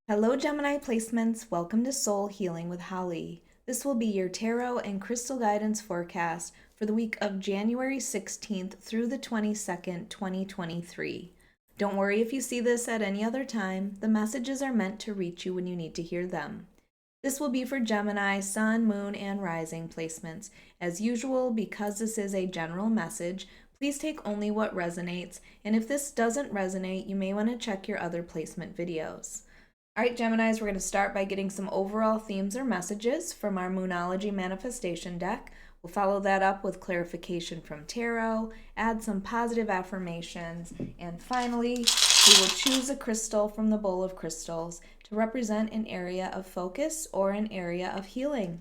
Hello, Gemini placements. Welcome to Soul Healing with Holly. This will be your tarot and crystal guidance forecast for the week of January 16th through the 22nd, 2023. Don't worry if you see this at any other time. The messages are meant to reach you when you need to hear them. This will be for Gemini, Sun, Moon, and Rising placements. As usual, because this is a general message, please take only what resonates, and if this doesn't resonate, you may want to check your other placement videos. All right, Geminis, we're going to start by getting some overall themes or messages from our Moonology Manifestation deck. We'll follow that up with clarification from tarot, add some positive affirmations, and finally, we will choose a crystal from the bowl of crystals to represent an area of focus or an area of healing.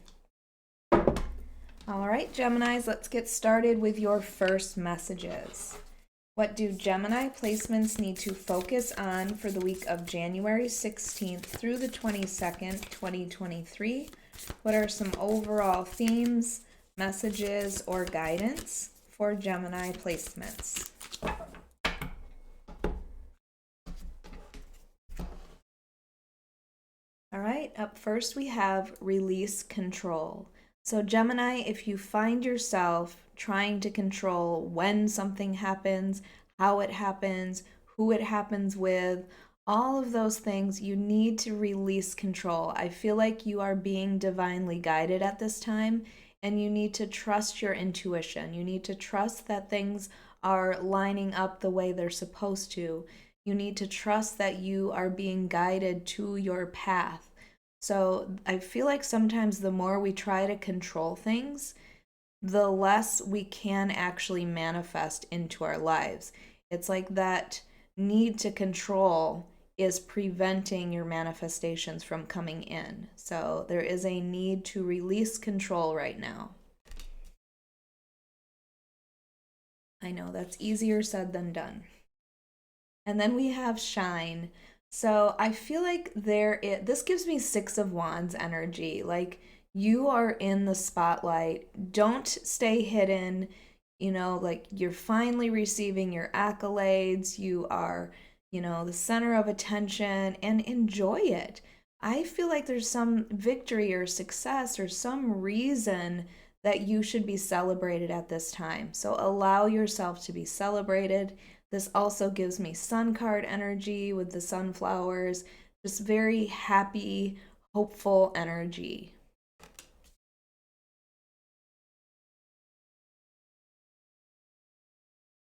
All right, Geminis, let's get started with your first messages. What do Gemini placements need to focus on for the week of January 16th through the 22nd, 2023? What are some overall themes, messages, or guidance for Gemini placements? All right, up first we have release control. So Gemini, if you find yourself trying to control when something happens, how it happens, who it happens with, all of those things, you need to release control. I feel like you are being divinely guided at this time, and you need to trust your intuition. You need to trust that things are lining up the way they're supposed to. You need to trust that you are being guided to your path. So I feel like sometimes the more we try to control things, the less we can actually manifest into our lives. It's like that need to control is preventing your manifestations from coming in. So there is a need to release control right now. I know that's easier said than done. And then we have shine. So I feel like this gives me Six of Wands energy. Like you are in the spotlight. Don't stay hidden. Like you're finally receiving your accolades. You are, the center of attention, and enjoy it. I feel like there's some victory or success or some reason that you should be celebrated at this time. So allow yourself to be celebrated. This also gives me sun card energy with the sunflowers, just very happy, hopeful energy.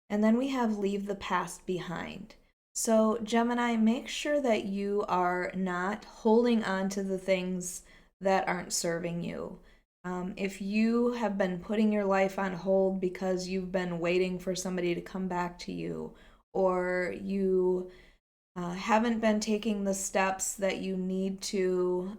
And then we have leave the past behind. So Gemini, make sure that you are not holding on to the things that aren't serving you. If you have been putting your life on hold because you've been waiting for somebody to come back to you, or you haven't been taking the steps that you need to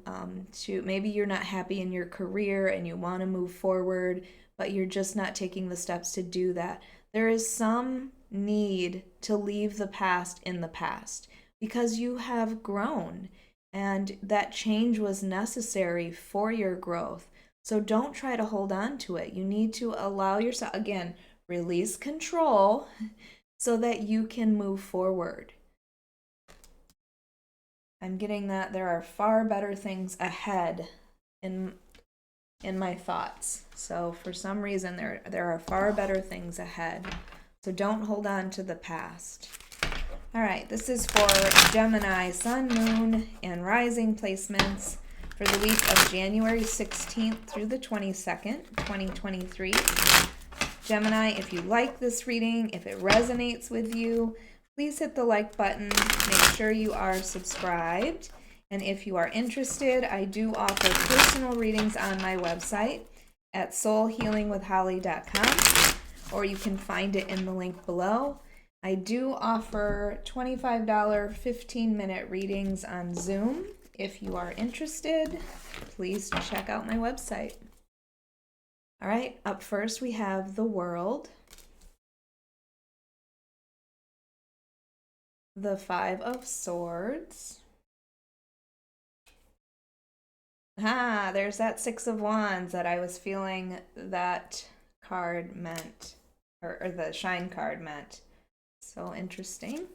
maybe you're not happy in your career and you want to move forward, but you're just not taking the steps to do that. There is some need to leave the past in the past because you have grown and that change was necessary for your growth. So don't try to hold on to it. You need to allow yourself, again, release control so that you can move forward. I'm getting that there are far better things ahead in my thoughts. So for some reason there are far better things ahead. So don't hold on to the past. All right, this is for Gemini, Sun, Moon, and Rising placements for the week of January 16th through the 22nd, 2023. Gemini, if you like this reading, if it resonates with you, please hit the like button. Make sure you are subscribed. And if you are interested, I do offer personal readings on my website at soulhealingwithholly.com, or you can find it in the link below. I do offer $25 15-minute readings on Zoom. If you are interested, please check out my website. All right, up first we have the World, the Five of Swords. There's that Six of Wands that I was feeling that card meant, or the Shine card meant. So interesting.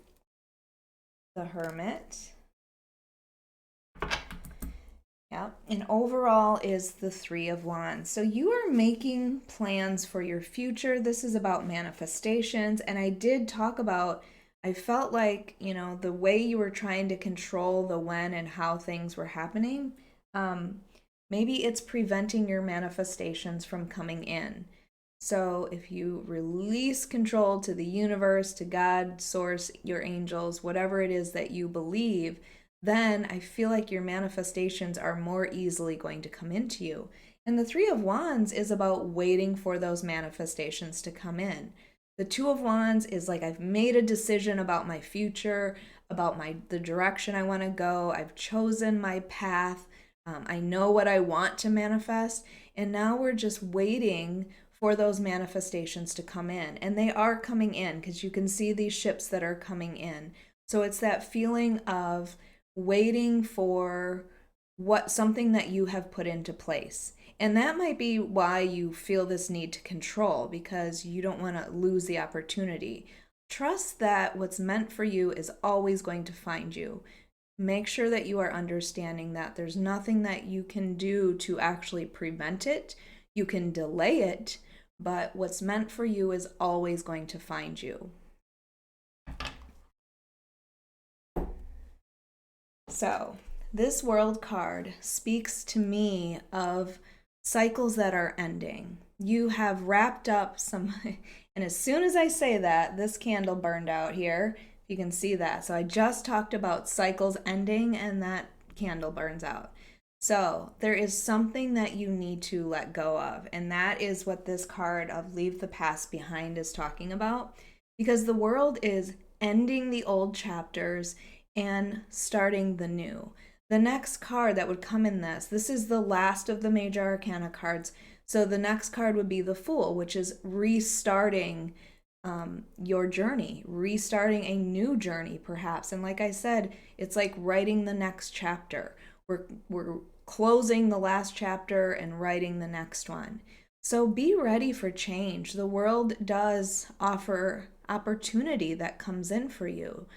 The Hermit, Yeah. And overall is the Three of Wands. So you are making plans for your future. This is about manifestations. And I did talk about, I felt like, the way you were trying to control the when and how things were happening, um, maybe it's preventing your manifestations from coming in. So if you release control to the universe, to God, source, your angels, whatever it is that you believe, then I feel like your manifestations are more easily going to come into you. And the Three of Wands is about waiting for those manifestations to come in. The Two of Wands is like, I've made a decision about my future, about the direction I want to go. I've chosen my path. I know what I want to manifest. And now we're just waiting for those manifestations to come in. And they are coming in because you can see these ships that are coming in. So it's that feeling of waiting for something that you have put into place. And that might be why you feel this need to control, because you don't want to lose the opportunity. Trust that what's meant for you is always going to find you. Make sure that you are understanding that there's nothing that you can do to actually prevent it. You can delay it, but what's meant for you is always going to find you. So, this world card speaks to me of cycles that are ending. You have wrapped up some, and as soon as I say that, this candle burned out here. You can see that. So I just talked about cycles ending, and that candle burns out. So there is something that you need to let go of, and that is what this card of Leave the Past Behind is talking about, because the world is ending the old chapters and starting the new. The next card that would come in this is the last of the major arcana cards. So the next card would be the Fool, which is restarting your journey, restarting a new journey, perhaps. And like I said, it's like writing the next chapter. We're closing the last chapter and writing the next one. So be ready for change. The world does offer opportunity that comes in for you.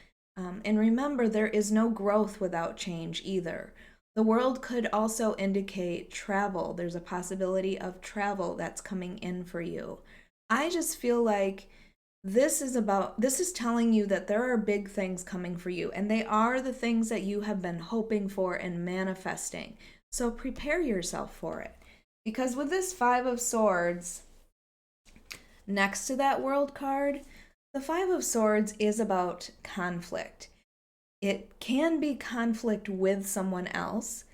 And remember, there is no growth without change either. The world could also indicate travel. There's a possibility of travel that's coming in for you. I just feel like this is telling you that there are big things coming for you, and they are the things that you have been hoping for and manifesting. So prepare yourself for it. Because with this Five of Swords next to that World card, the Five of Swords is about conflict. It can be conflict with someone else,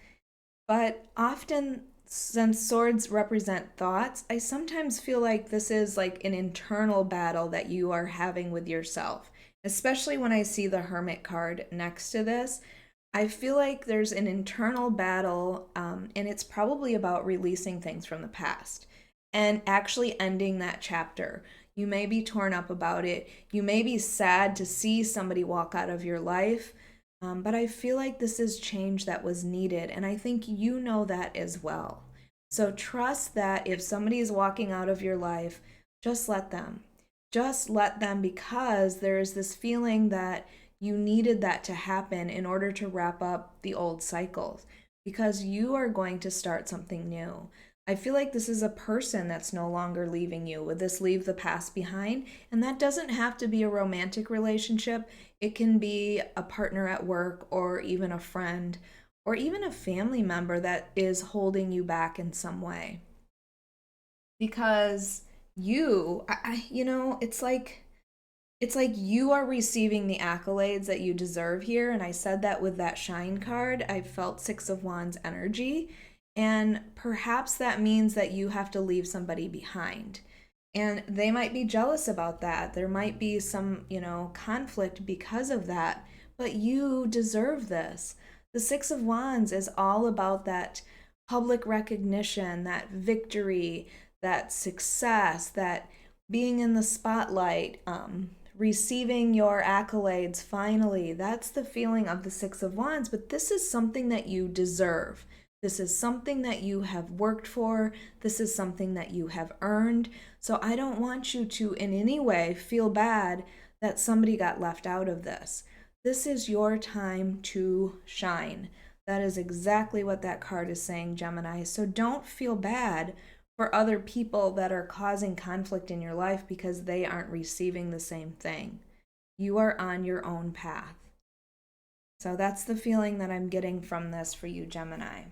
but often, since swords represent thoughts, I sometimes feel like this is like an internal battle that you are having with yourself. Especially when I see the Hermit card next to this, I feel like there's an internal battle, and it's probably about releasing things from the past and actually ending that chapter. You may be torn up about it. You may be sad to see somebody walk out of your life. But I feel like this is change that was needed, and I think you know that as well. So trust that if somebody is walking out of your life, just let them. Just let them, because there is this feeling that you needed that to happen in order to wrap up the old cycles, because you are going to start something new. I feel like this is a person that's no longer leaving you with this Leave the Past Behind, and that doesn't have to be a romantic relationship. It can be a partner at work, or even a friend, or even a family member that is holding you back in some way. Because it's like you are receiving the accolades that you deserve here. And I said that with that Shine card. I felt Six of Wands energy. And perhaps that means that you have to leave somebody behind. And they might be jealous about that. There might be some, conflict because of that. But you deserve this. The Six of Wands is all about that public recognition, that victory, that success, that being in the spotlight, receiving your accolades finally. That's the feeling of the Six of Wands. But this is something that you deserve. This is something that you have worked for. This is something that you have earned. So I don't want you to in any way feel bad that somebody got left out of this. This is your time to shine. That is exactly what that card is saying, Gemini. So don't feel bad for other people that are causing conflict in your life because they aren't receiving the same thing. You are on your own path. So that's the feeling that I'm getting from this for you, Gemini.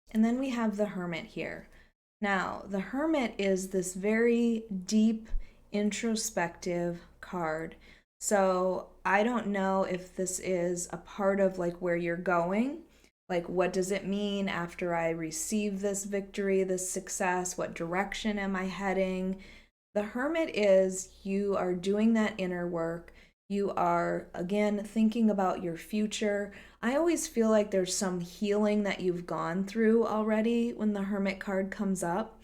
And then we have the Hermit here. Now, the Hermit is this very deep, introspective card. So I don't know if this is a part of like where you're going. Like, what does it mean after I receive this victory, this success? What direction am I heading? The Hermit is you are doing that inner work. You are, again, thinking about your future. I always feel like there's some healing that you've gone through already when the Hermit card comes up,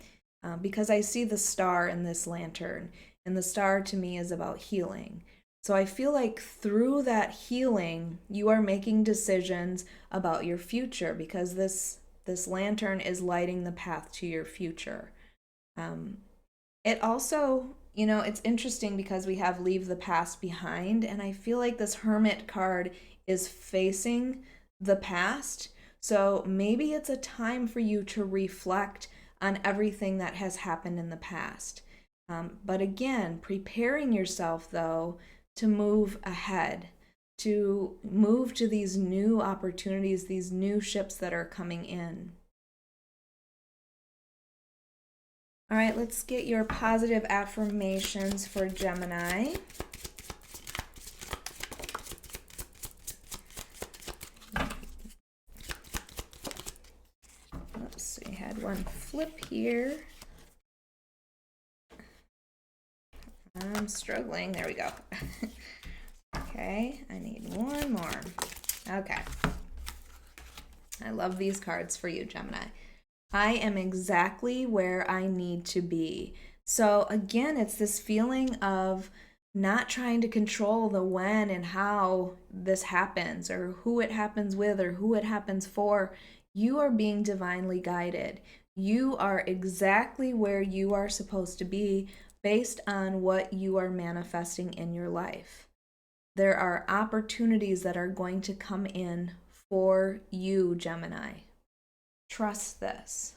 because I see the star in this lantern, and the star to me is about healing. So I feel like through that healing, you are making decisions about your future because this lantern is lighting the path to your future. It also, it's interesting because we have leave the past behind, and I feel like this Hermit card is facing the past. So maybe it's a time for you to reflect on everything that has happened in the past. But again, preparing yourself, though, to move ahead, to move to these new opportunities, these new ships that are coming in. All right, let's get your positive affirmations for Gemini. Oops, we had one flip here. I'm struggling. There we go. Okay, I need one more. Okay. I love these cards for you, Gemini. I am exactly where I need to be. So again, it's this feeling of not trying to control the when and how this happens or who it happens with or who it happens for. You are being divinely guided. You are exactly where you are supposed to be based on what you are manifesting in your life. There are opportunities that are going to come in for you, Gemini. Trust this.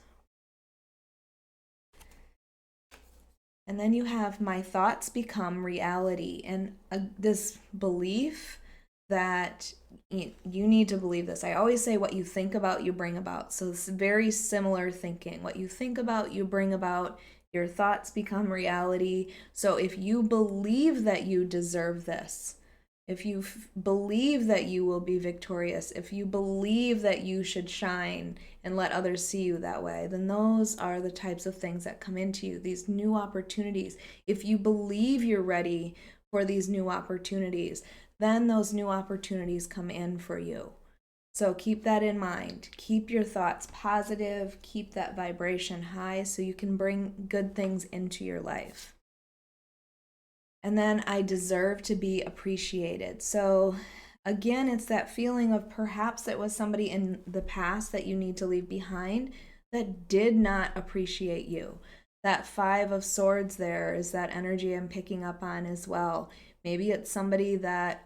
And then you have my thoughts become reality, and this belief that you need to believe this. I always say what you think about, you bring about. So it's very similar thinking. What you think about, you bring about. Your thoughts become reality. So if you believe that you deserve this, if you believe that you will be victorious, if you believe that you should shine and let others see you that way, then those are the types of things that come into you, these new opportunities. If you believe you're ready for these new opportunities, then those new opportunities come in for you. So keep that in mind. Keep your thoughts positive, keep that vibration high so you can bring good things into your life. And then I deserve to be appreciated. So again, it's that feeling of perhaps it was somebody in the past that you need to leave behind that did not appreciate you. That Five of Swords there is that energy I'm picking up on as well. Maybe it's somebody that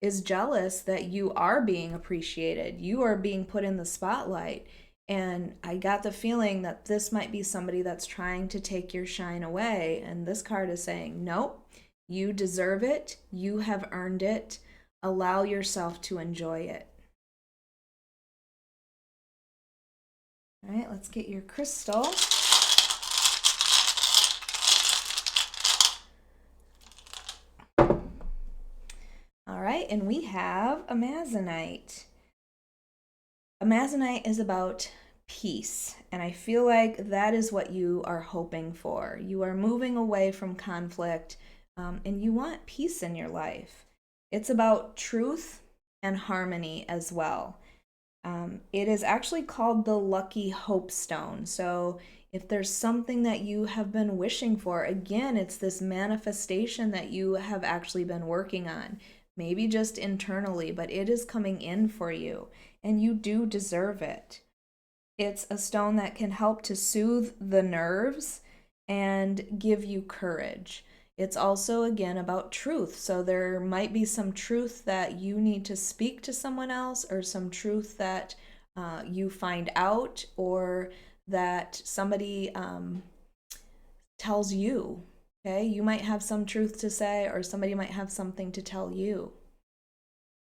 is jealous that you are being appreciated. You are being put in the spotlight. And I got the feeling that this might be somebody that's trying to take your shine away. And this card is saying, nope, you deserve it. You have earned it. Allow yourself to enjoy it. All right, let's get your crystal. All right, and we have Amazonite. Amazonite is about peace, and I feel like that is what you are hoping for. You are moving away from conflict, and you want peace in your life. It's about truth and harmony as well. It is actually called the Lucky Hope Stone. So if there's something that you have been wishing for, again, it's this manifestation that you have actually been working on. Maybe just internally, but it is coming in for you, and you do deserve it. It's a stone that can help to soothe the nerves and give you courage. It's also, again, about truth. So there might be some truth that you need to speak to someone else, or some truth that you find out, or that somebody tells you. Okay, you might have some truth to say, or somebody might have something to tell you.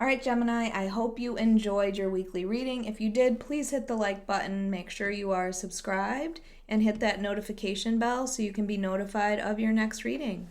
All right, Gemini, I hope you enjoyed your weekly reading. If you did, please hit the like button, make sure you are subscribed, and hit that notification bell so you can be notified of your next reading.